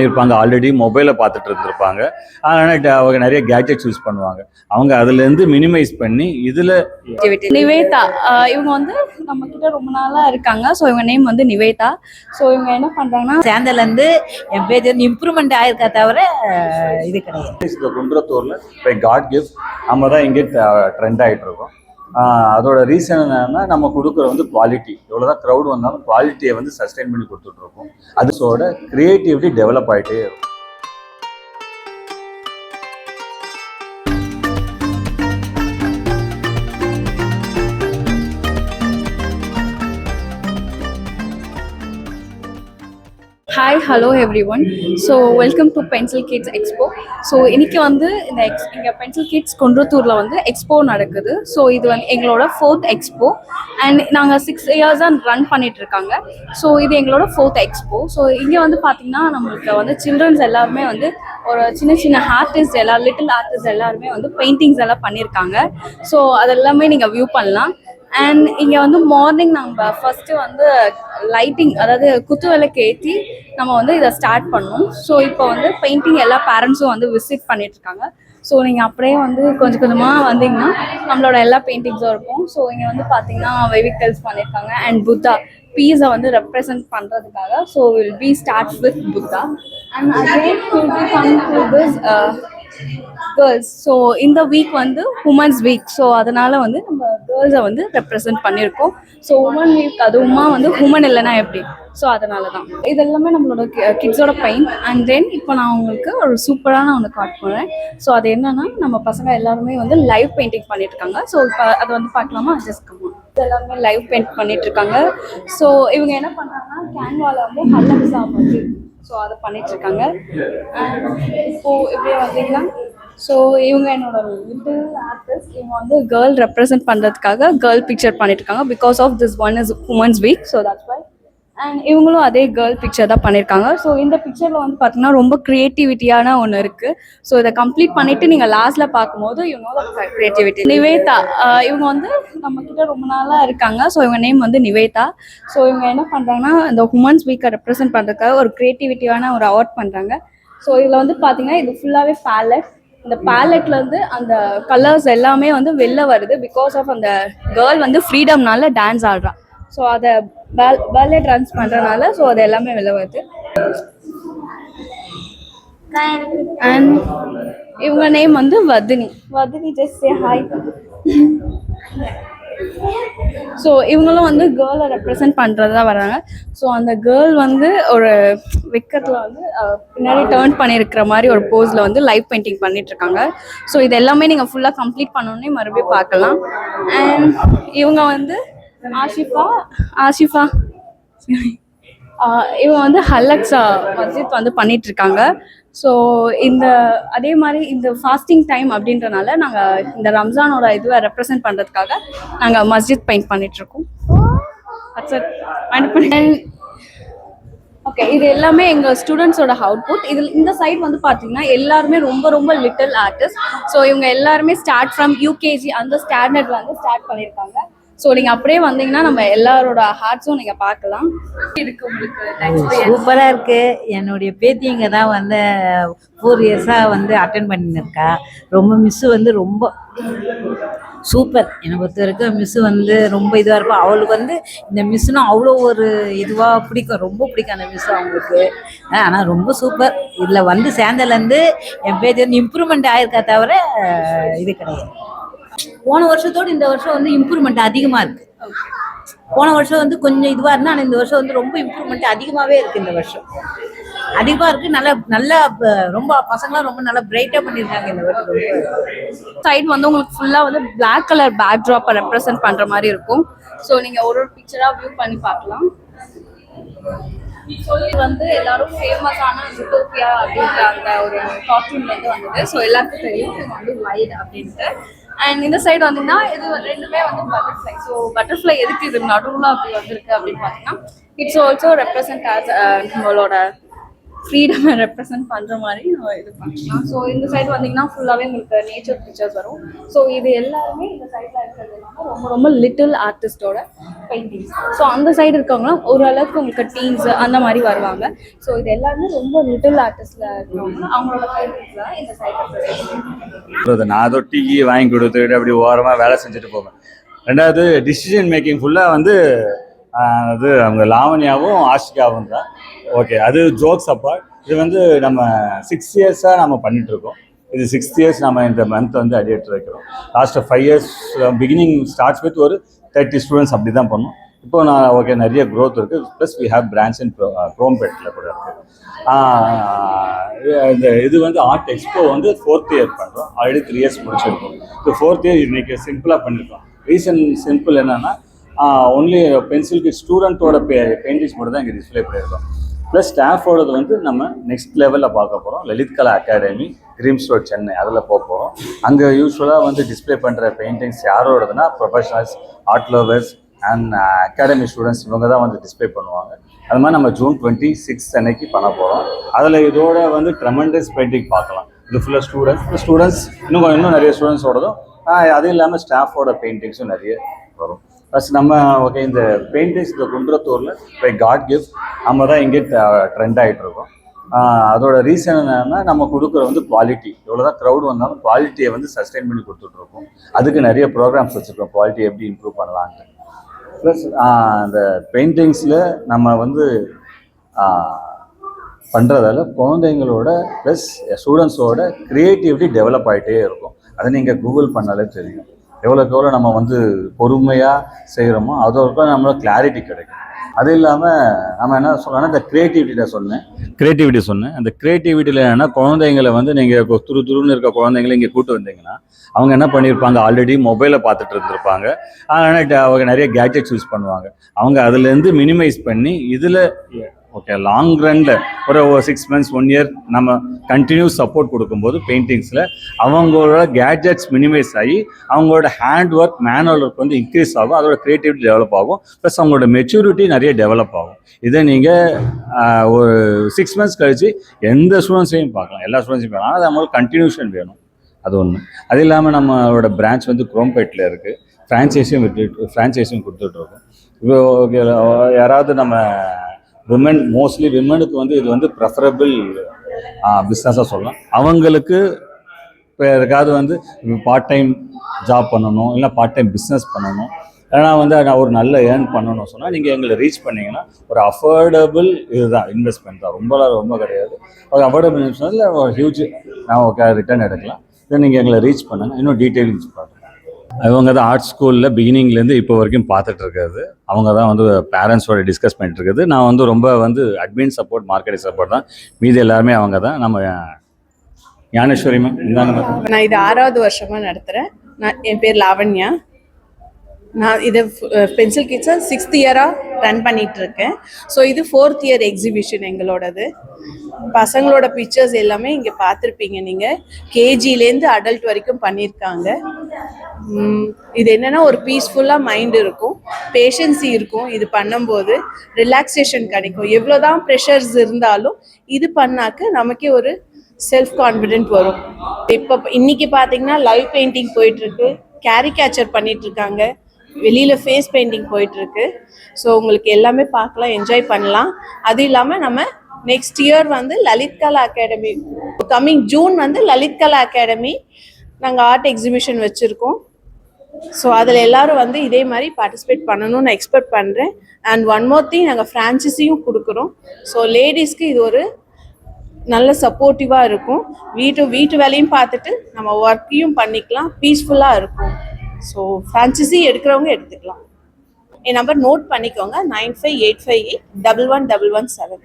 இருப்பாங்க, ஆல்ரெடி மொபைலை பார்த்துட்டு இருந்திருப்பாங்க. அதனால் அவங்க நிறைய கேட்ஜெட்ஸ் யூஸ் பண்ணுவாங்க. அவங்க அதுலேருந்து மினிமைஸ் பண்ணி இதில் நிவேதா இவங்க வந்து நம்ம கிட்ட ரொம்ப நாளா இருக்காங்க. ஸோ இவங்க நேம் வந்து நிவேதா. ஸோ இவங்க என்ன பண்றாங்கன்னா சேந்தலேருந்து என் பேஜ் வந்து இம்ப்ரூவ்மெண்ட் ஆயிருக்கா தவிர இது கிடையாது. குன்றத்தூரில் இப்போ காட் கிஃப்ட் நம்ம தான் இங்கே ட்ரெண்ட் ஆகிட்டு இருக்கோம். அதோட ரீசன் என்னன்னா நம்ம கொடுக்குற வந்து குவாலிட்டி. எவ்வளோதான் க்ரௌட் வந்தாலும் குவாலிட்டியை வந்து சஸ்டெயின் பண்ணி கொடுத்துட்ருக்கோம். அதோட க்ரியேட்டிவிட்டி டெவலப் ஆகிட்டே இருக்கும். Hi, hello everyone. So welcome to Pencil Kids Expo. So இன்னைக்கு வந்து இந்த பென்சில் கிட்ஸ் குன்றத்தூரில் வந்து எக்ஸ்போ நடக்குது. ஸோ இது வந்து எங்களோட 4th எக்ஸ்போ அண்ட் நாங்கள் 6 years ரன் பண்ணிட்டு இருக்காங்க. ஸோ இது எங்களோட 4th எக்ஸ்போ. ஸோ இங்கே வந்து பார்த்தீங்கன்னா நம்மளுக்கு வந்து சில்ட்ரன்ஸ் எல்லாருமே வந்து ஒரு சின்ன சின்ன ஆர்டிஸ்ட் லிட்டில் ஆர்டிஸ்ட் எல்லாருமே வந்து பெயிண்டிங்ஸ் எல்லாம் பண்ணியிருக்காங்க. ஸோ அதெல்லாமே நீங்கள் வியூ பண்ணலாம். அண்ட் இங்கே வந்து மார்னிங் நம்ம ஃபஸ்ட்டு வந்து லைட்டிங், அதாவது குத்து விளக்கு ஏற்றி நம்ம வந்து இதை ஸ்டார்ட் பண்ணோம். ஸோ இப்போ வந்து பெயிண்டிங் எல்லா பேரண்ட்ஸும் வந்து விசிட் பண்ணிட்டுருக்காங்க. ஸோ நீங்கள் அப்படியே வந்து கொஞ்சம் கொஞ்சமாக வந்தீங்கன்னா நம்மளோட எல்லா பெயிண்டிங்ஸும் இருக்கும். ஸோ இங்கே வந்து பார்த்தீங்கன்னா வெஹிக்கல்ஸ் பண்ணியிருக்காங்க அண்ட் புத்தா பீஸை வந்து ரெப்ரசன்ட் பண்ணுறதுக்காக. So will be start with Buddha and again will be come to this girls. So இந்த வீக் வந்து உமன்ஸ் வீக். ஸோ அதனால வந்து நம்ம கேர்ள்ஸை வந்து ரெப்ரசன்ட் பண்ணியிருக்கோம். ஸோ உமன் வீக் அதுவுமா வந்து உமன் இல்லைன்னா எப்படி? ஸோ அதனால தான் இது எல்லாமே நம்மளோட கிட்ஸோட பெயிண்ட். அண்ட் தென் இப்போ நான் உங்களுக்கு ஒரு சூப்பரான ஒன்று காட்ட போகிறேன். ஸோ அது என்னன்னா நம்ம பசங்க எல்லாருமே வந்து லைவ் பெயிண்டிங் பண்ணிட்டு இருக்காங்க. ஸோ இப்போ அதை வந்து பார்க்கலாமா? ஜஸ்ட் கம்மா எல்லாருமே லைவ் பெயிண்ட் பண்ணிட்டு இருக்காங்க. ஸோ இவங்க என்ன பண்ணுறாங்கன்னா கேன்வாவில் வந்து ஹல்லக்ஸா வந்து ஸோ அதை பண்ணிட்டு இருக்காங்க. இப்போ இப்படியே வந்தீங்கன்னா ஸோ இவங்க என்னோட லிட்டில் ஆர்டிஸ்ட். இவங்க வந்து கேர்ள் ரெப்ரசன்ட் பண்ணுறதுக்காக கேர்ள் பிக்சர் பண்ணிட்டு இருக்காங்க. Because of this one is women's week. So that's why. And இவங்களும் அதே கேர்ள் பிக்சர் தான் பண்ணியிருக்காங்க. ஸோ இந்த பிக்சரில் வந்து பார்த்தீங்கன்னா ரொம்ப க்ரியேட்டிவிட்டியான ஒன்று இருக்குது. ஸோ இதை கம்ப்ளீட் பண்ணிவிட்டு நீங்கள் லாஸ்ட்டில் பார்க்கும்போது இவங்களோட க்ரியேட்டிவிட்டி. நிவேதா இவங்க வந்து நம்மக்கிட்ட ரொம்ப நாளாக இருக்காங்க. ஸோ இவங்க நேம் வந்து நிவேதா. ஸோ இவங்க என்ன பண்ணுறாங்கன்னா இந்த உமன்ஸ் வீக்கை ரெப்ரசென்ட் பண்ணுறதுக்காக ஒரு க்ரியேட்டிவிட்டியான ஒரு அவார்ட் பண்ணுறாங்க. ஸோ இதில் வந்து பார்த்தீங்கன்னா இது ஃபுல்லாகவே பேலட். இந்த பேலட்லேருந்து அந்த கலர்ஸ் எல்லாமே வந்து வெளில வருது. பிகாஸ் ஆஃப் அந்த கேர்ள் வந்து ஃப்ரீடம்னால டான்ஸ் ஆடுறான். ஸோ அதை பேலே டான்ஸ் பண்ணுறதுனால ஸோ அது எல்லாமே வெளில வருது. அண்ட் இவங்க நேம் வந்து வதினி. வதினி ஜஸ்ட் சே ஹாய். ஸோ இவங்களும் வந்து கேர்ளை ரெப்ரசன்ட் பண்ணுறதா வர்றாங்க. ஸோ அந்த கேர்ள் வந்து ஒரு விக்கெட்டில் வந்து பின்னாடி டேர்ன் பண்ணியிருக்கிற மாதிரி ஒரு போஸில் வந்து லைவ் பெயிண்டிங் பண்ணிகிட்ருக்காங்க. ஸோ இது எல்லாமே நீங்கள் ஃபுல்லாக கம்ப்ளீட் பண்ணோன்னே மறுபடியும் பார்க்கலாம். அண்ட் இவங்க வந்து ஆஷிஃபா இவங்க வந்து ஹல்லக்ஸா மஸ்ஜித் வந்து பண்ணிகிட்ருக்காங்க. ஸோ இந்த அதே மாதிரி இந்த ஃபாஸ்டிங் டைம் அப்படின்றனால நாங்கள் இந்த ரம்ஜானோட இதுவை ரெப்ரசன்ட் பண்ணுறதுக்காக நாங்கள் மஸ்ஜித் பெயிண்ட் பண்ணிகிட்ருக்கோம். ஓகே, இது எல்லாமே எங்கள் ஸ்டூடெண்ட்ஸோட அவுட்புட். இதில் இந்த சைட் வந்து பார்த்தீங்கன்னா எல்லாருமே ரொம்ப ரொம்ப லிட்டில் ஆர்டிஸ்ட். ஸோ இவங்க எல்லாருமே ஸ்டார்ட் ஃப்ரம் யூகேஜி அந்த ஸ்டாண்டர்ட்ல வந்து ஸ்டார்ட் பண்ணியிருக்காங்க. ஸோ நீங்கள் அப்படியே வந்தீங்கன்னா நம்ம எல்லாரோட ஹார்ட்ஸும் நீங்கள் பார்க்கலாம். இருக்கு உங்களுக்கு சூப்பராக இருக்குது. என்னுடைய பேத்திங்க தான் வந்து 4 years வந்து அட்டன் பண்ணியிருக்கா. ரொம்ப மிஸ்ஸு வந்து ரொம்ப சூப்பர். என்னை பொறுத்த வரைக்கும் மிஸ்ஸு வந்து ரொம்ப இதுவாக இருப்பா. அவளுக்கு வந்து இந்த மிஸ்ஸுனா அவ்வளோ ஒரு இதுவாக பிடிக்கும், ரொம்ப பிடிக்கும் அந்த மிஸ்ஸு அவங்களுக்கு. ஆனால் ரொம்ப சூப்பர். இதில் வந்து சேர்ந்தலேருந்து என் பேத்தி வந்து இம்ப்ரூவ்மெண்ட் ஆயிருக்கா தவிர இது கிடையாது. போன வருஷத்தோடு இந்த வருஷம் வந்து இம்ப்ரூவ்மெண்ட் அதிகமாக இருக்குது. போன வருஷம் வந்து கொஞ்சம் இதுவாக இருந்தால், ஆனால் இந்த வருஷம் வந்து ரொம்ப இம்ப்ரூவ்மெண்ட் அதிகமாகவே இருக்குது. இந்த வருஷம் அதிகமாக இருக்குது. நல்லா ரொம்ப பசங்களாம் ரொம்ப நல்லா பிரைட்டாக பண்ணியிருக்காங்க இந்த வருஷம். சைட் வந்து உங்களுக்கு ஃபுல்லாக வந்து பிளாக் கலர் பேக் ட்ராப்பை ரெப்ரசென்ட் பண்ணுற மாதிரி இருக்கும். ஸோ நீங்கள் ஒரு பிக்சராக வியூ பண்ணி பார்க்கலாம். சொல்லி வந்து எல்லாரும் ஃபேமஸான யூட்டோபியா அப்படின்ற அந்த ஒரு கார்ட்டூன்லேருந்து வந்தது. ஸோ எல்லாருக்கும் தெரியும் இது வந்து வைட் அப்படின்ட்டு. அண்ட் இந்த சைடு வந்தீங்கன்னா இது ரெண்டுமே வந்து பட்டர்ஃப்ளை. ஸோ பட்டர்ஃப்ளை எதுக்கு இது நடுவில் அப்படி வந்திருக்கு அப்படின்னு பார்த்தீங்கன்னா இட்ஸ் ஆல்சோ ரெப்ரசன்ட் ஆஸ் நம்மளோட ஃப்ரீடமை ரெப்ரசென்ட் பண்ணுற மாதிரி நம்ம இது பண்ணிக்கலாம். ஸோ இந்த சைடு வந்தீங்கன்னா ஃபுல்லாகவே உங்களுக்கு நேச்சர் பிக்சர்ஸ் வரும். ஸோ இது எல்லாருமே இந்த சைடில் இருக்கிறது எல்லாமே ரொம்ப ரொம்ப லிட்டில் ஆர்டிஸ்டோட பெயிண்டிங்ஸ். ஸோ அந்த சைடு இருக்கவங்களாம் ஓரளவுக்கு உங்களுக்கு டீன்ஸ் அந்த மாதிரி வருவாங்க. ஸோ இது எல்லாருமே ரொம்ப லிட்டில் ஆர்டிஸ்டில் இருக்கிறவங்க அவங்களோட பெயிண்டிங்ஸ் தான் இந்த சைடில். நான் அதோ டீ வாங்கி கொடுத்துட்டு அப்படி ஓரமாக வேலை செஞ்சுட்டு போவேன். ரெண்டாவது டிசிஷன் மேக்கிங் ஃபுல்லாக வந்து அது அவங்க லாவண்யாவும் ஆஷிகாவும் தான். ஓகே, அது ஜோக்ஸ் அப்பார்ட். இது வந்து நம்ம 6 இயர்ஸாக நம்ம பண்ணிகிட்ருக்கோம். இது 6th இயர்ஸ் நம்ம இந்த மந்த் வந்து அடியெடுத்து வைக்கிறோம். Last 5 years beginning starts with ஒரு 30 ஸ்டூடெண்ட்ஸ் அப்படி தான் பண்ணோம். இப்போ நான் ஓகே நிறைய க்ரோத் இருக்குது. Plus we have branch in குரோம்பேட்டில் கூட இருக்குது. இது வந்து ஆர்ட் எக்ஸ்போ வந்து 4th இயர் பண்ணுறோம். ஆல்ரெடி 3 இயர்ஸ் முடிச்சிருக்கோம். இது 4th இயர் இன்னைக்கு சிம்பிளாக பண்ணியிருக்கோம். ரீசன் சிம்பிள் என்னென்னா ஒன்லி பென்சில் கிட் ஸ்டூடெண்ட்டோட பெயிண்டிங்ஸ் மட்டும் தான் இங்கே டிஸ்பிளே பண்ணியிருக்கோம். ப்ளஸ் ஸ்டாஃபோடது வந்து நம்ம நெக்ஸ்ட் லெவலில் பார்க்க போகிறோம். Lalit Kala academy, Greams road, Chennai, அதில் போக போகிறோம். அங்கே யூஸ்வலாக வந்து டிஸ்பிளே பண்ணுற பெயிண்டிங்ஸ் யாரோடதுன்னா professionals, art lovers and academy students இவங்க தான் வந்து டிஸ்பிளே பண்ணுவாங்க. அது மாதிரி நம்ம June 26 அன்னைக்கு பண்ண போகிறோம். அதில் இதோட வந்து ட்ரெமெண்டஸ் பெயிண்டிங் பார்க்கலாம். இது ஃபுல்லாக ஸ்டூடெண்ட்ஸ் இன்னும் நிறைய ஸ்டூடெண்ட்ஸோடதும் அது இல்லாமல் ஸ்டாஃபோட பெயிண்டிங்ஸும் நிறைய வரும். ப்ளஸ் நம்ம ஓகே இந்த பெயிண்டிங்ஸ் இந்த குன்றத்தூரில் பை காட் கிஃப்ட் நம்ம தான் இங்கே ட்ரெண்ட் ஆகிட்டு இருக்கோம். அதோட ரீசன் என்னன்னா நம்ம கொடுக்குற வந்து குவாலிட்டி. எவ்வளோ தான் க்ரௌட் வந்தாலும் குவாலிட்டியை வந்து சஸ்டெயின் பண்ணி கொடுத்துட்ருக்கோம். அதுக்கு நிறைய ப்ரோக்ராம்ஸ் வச்சுருக்கோம், குவாலிட்டி எப்படி இம்ப்ரூவ் பண்ணலான்ட்டு. ப்ளஸ் அந்த பெயிண்டிங்ஸில் நம்ம வந்து பண்ணுறதால குழந்தைங்களோட ப்ளஸ் ஸ்டூடெண்ட்ஸோட க்ரியேட்டிவிட்டி டெவலப் ஆகிட்டே இருக்கும். அதை நீங்கள் கூகுள் பண்ணாலே தெரியும். எவ்வளோக்கு எவ்வளோ நம்ம வந்து பொறுமையாக செய்கிறோமோ அதோட நம்மளுக்கு கிளாரிட்டி கிடைக்கும். அது இல்லாமல் நம்ம என்ன சொல்லணும்னா இந்த க்ரியேட்டிவிட்டி சொன்னேன். அந்த க்ரியேட்டிவிட்டியில் என்னென்னா குழந்தைங்களை வந்து நீங்கள் துருன்னு இருக்க குழந்தைங்களை இங்கே கூட்டு வந்தீங்கன்னா அவங்க என்ன பண்ணியிருப்பாங்க, ஆல்ரெடி மொபைலை பார்த்துட்டு இருந்திருப்பாங்க. ஆனால் அவங்க நிறைய கேட்ஜெட்ஸ் யூஸ் பண்ணுவாங்க. அவங்க அதுலேருந்து மினிமைஸ் பண்ணி இதில் ஓகே லாங் ரன்னில் ஒரு 6 months 1 year நம்ம கண்டினியூஸ் சப்போர்ட் கொடுக்கும்போது பெயிண்டிங்ஸில் அவங்களோட கேட்ஜெட்ஸ் மினிமைஸ் ஆகி அவங்களோட ஹேண்ட் ஒர்க், மேனுவல் ஒர்க் வந்து இன்க்ரீஸ் ஆகும். அதோட க்ரியேட்டிவிட்டி டெவலப் ஆகும். ப்ளஸ் அவங்களோட மெச்சூரிட்டி நிறைய டெவலப் ஆகும். இதை நீங்கள் ஒரு 6 months கழித்து எந்த ஸ்டூடெண்ட்ஸையும் பார்க்கலாம், எல்லா ஸ்டூடெண்ட்ஸையும் பார்க்கலாம். ஆனால் அது அவங்களுக்கு கண்டினியூஷன் வேணும். அது ஒன்று. அது இல்லாமல் நம்மளோட பிரான்ச் வந்து குரோம்பேட்டில் இருக்குது. ஃப்ரான்ச்சைஸியும் கொடுத்துட்ருக்கோம். இப்போ யாராவது நம்ம மோஸ்ட்லி விமனுக்கு வந்து இது வந்து ப்ரெஃபரபிள் பிஸ்னஸாக சொல்லலாம். அவங்களுக்கு இப்போ யாருக்காவது வந்து பார்ட் டைம் ஜாப் பண்ணணும், இல்லை பார்ட் டைம் பிஸ்னஸ் பண்ணணும், ஏன்னா வந்து நான் ஒரு நல்ல ஏர்ன் பண்ணணும்னு சொன்னால் நீங்கள் எங்களை ரீச் பண்ணிங்கன்னா ஒரு அஃபோர்டபுள் இதுதான் இன்வெஸ்ட்மெண்ட் தான். ரொம்ப கிடையாது. ஒரு அஃபோர்டபுள் இன்வெஸ்ட்மெண்ட்டில் ஹியூஜ் நான் ஓகே ரிட்டர்ன் எடுக்கலாம். இதை நீங்கள் எங்களை ரீச் பண்ணுங்கள். இன்னும் டீட்டெயில்ஸ் பார்க்கலாம். அவங்க தான் ஆர்ட் ஸ்கூலில் பிகினிங்லேருந்து இப்போ வரைக்கும் பார்த்துட்டு இருக்கிறது. அவங்க தான் வந்து பேரண்ட்ஸோட டிஸ்கஸ் பண்ணிட்டு இருக்குது. நான் வந்து ரொம்ப வந்து அட்மின் சப்போர்ட், மார்க்கெட்டிங் சப்போர்ட் தான். மீதி எல்லாருமே அவங்க தான். நம்ம ஞானேஸ்வரி மேம் இந்தாங்க. நான் இது 6வது வருஷமாக நடத்துகிறேன். என் பேர் லாவண்யா. நான் இதை பென்சில் கிட்ஸை 6th இயராக ரன் பண்ணிகிட்டு இருக்கேன். ஸோ இது 4th இயர் எக்ஸிபிஷன் எங்களோடது. பசங்களோட பிக்சர்ஸ் எல்லாமே இங்கே பார்த்துருப்பீங்க. நீங்கள் கேஜிலேருந்து அடல்ட் வரைக்கும் பண்ணியிருக்காங்க. இது என்னென்னா ஒரு பீஸ்ஃபுல்லாக மைண்ட் இருக்கும், பேஷன்சி இருக்கும். இது பண்ணும்போது ரிலாக்ஸேஷன் கிடைக்கும். எவ்வளோ தான் ப்ரெஷர்ஸ் இருந்தாலும் இது பண்ணாக்க நமக்கே ஒரு செல்ஃப் கான்ஃபிடென்ட் வரும். இப்போ இன்னைக்கு பார்த்தீங்கன்னா லைவ் பெயிண்டிங் போயிட்டுருக்கு, கேரிகேச்சர் பண்ணிகிட்ருக்காங்க, வெளியில் ஃபேஸ் பெயிண்டிங் போயிட்டுருக்கு. ஸோ உங்களுக்கு எல்லாமே பார்க்கலாம், என்ஜாய் பண்ணலாம். அது இல்லாமல் நம்ம நெக்ஸ்ட் இயர் வந்து Lalit Kala academy, coming June வந்து லலித் கலா அகாடமி நாங்கள் ஆர்ட் எக்ஸிபிஷன் வச்சுருக்கோம். ஸோ அதில் எல்லோரும் வந்து இதே மாதிரி பார்ட்டிசிபேட் பண்ணணும்னு நான் எக்ஸ்பெக்ட் பண்ணுறேன். அண்ட் ஒன் மோர் திங், நாங்கள் ஃப்ரான்ச்சைஸியும் கொடுக்குறோம். ஸோ லேடிஸ்க்கு இது ஒரு நல்ல சப்போர்ட்டிவாக இருக்கும். வீட்டு வேலையும் பார்த்துட்டு நம்ம ஒர்க்கையும் பண்ணிக்கலாம், பீஸ்ஃபுல்லாக இருக்கும். ஸோ ஃப்ரான்ச்சைஸி எடுக்கிறவங்க எடுத்துக்கலாம். என் நம்பர் நோட் பண்ணிக்கோங்க, 9585811117.